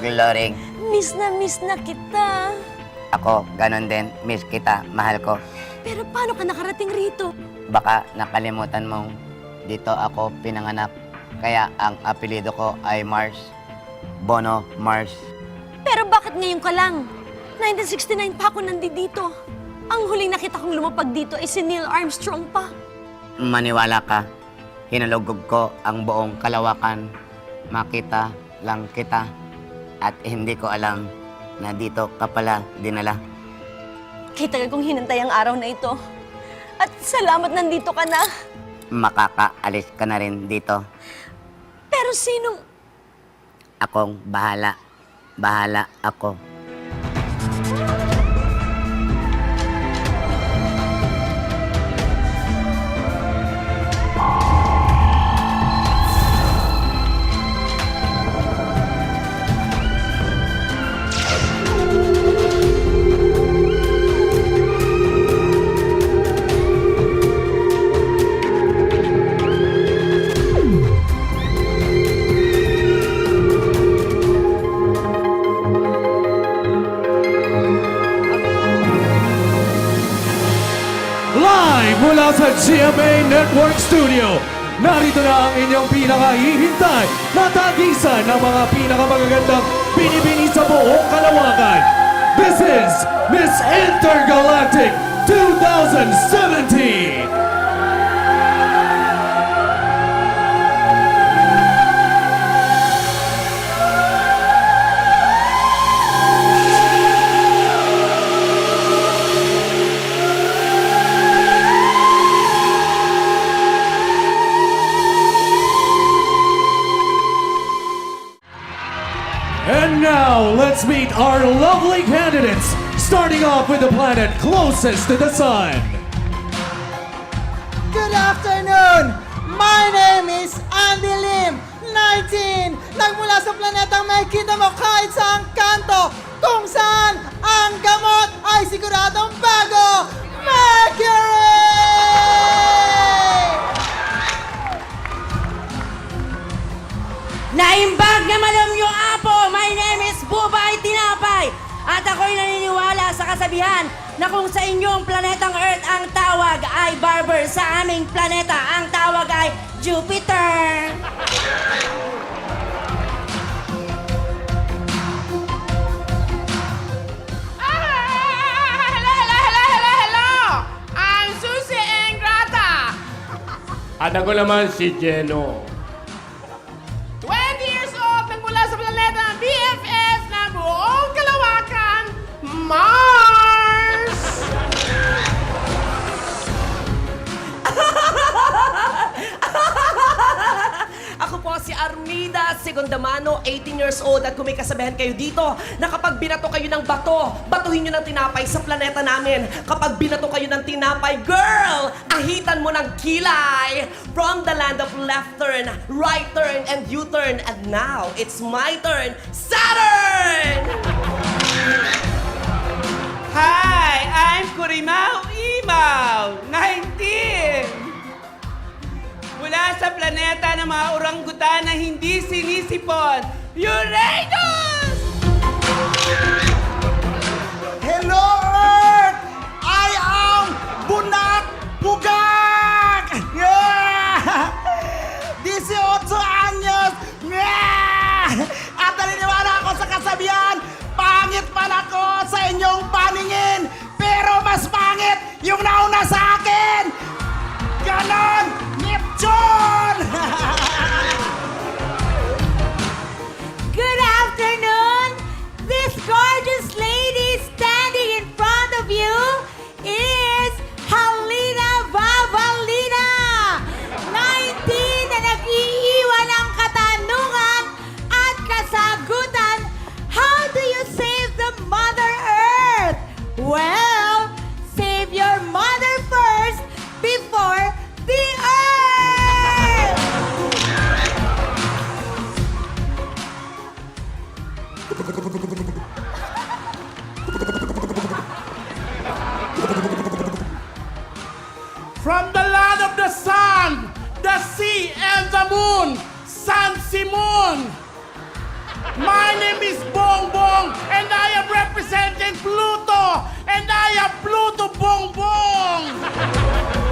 Gloring. Miss na kita. Ako, ganon din. Miss kita, mahal ko. Pero paano ka nakarating rito? Baka nakalimutan mong dito ako pinanganak. Kaya ang apelido ko ay Mars. Bono Mars. Pero bakit ngayon ka lang? 1969 pa ako nandito. Ang huling nakita kong lumapag dito ay si Neil Armstrong pa. Maniwala ka, hinalugog ko ang buong kalawakan. Makita lang kita at hindi ko alam na dito ka pala dinala. Kaya kong hinantay ang araw na ito. At salamat nandito ka na. Makakaalis ka na rin dito. Pero sinong... Akong bahala. Bahala ako. Live mula sa GMA Network Studio, narito na ang inyong pinakahihintay na tagisan ng mga pinakamagagandang binibini sa buong kalawakan. This is Miss Intergalactic 2017! And now, let's meet our lovely candidates, starting off with the planet closest to the sun. Good afternoon! My name is Andy Lim, 19, nagmula sa planetang may kita mo kahit sa ang kanto, kung saan ang gamot ay siguradong bago, Mercury! Naimbag na malam yung apo! My name is Bubay Tinapay! At ako'y naniniwala sa kasabihan na kung sa inyong planetang Earth ang tawag ay Barber, sa aming planeta ang tawag ay Jupiter! Hello! I'm Susie Engrata! At ako naman si Jeno. 20 years old, nagmula sa planeta ng BFF ng buong kalawakan, Mars! Ako po si Armida Segundamano, 18 years old at kung may kasabihan kayo dito na kapag binato kayo ng bato, batuhin nyo ng tinapay sa planeta namin. Kapag binato kayo ng tinapay, girl, ahitan mo ng kilay. From the land of left turn, right turn, and U-turn. And now, it's my turn, Saturn! Hi, I'm Kurimao Imaw, 19. Mula sa planeta ng mga oranggutan na hindi sinisipon, Uranus! Hello, Earth! I am Bunak Bugak! Yeah! 18 anyos! Yeah! At naniniwala ako sa kasabihan, pangit man ako sa inyong paningin, pero mas pangit yung nauna sa akin! Ganon! Neptune! Good afternoon! This gorgeous lady standing in front of you is Halina Vavalina! 19 na nag-iiwan ng katanungan at kasagutan. How do you save the Mother Earth? Well, save your mother first before the Earth! From the land of the sun, the sea, and the moon, San Simon! My name is Bongbong, and I am representing Pluto, and I am Pluto Bongbong.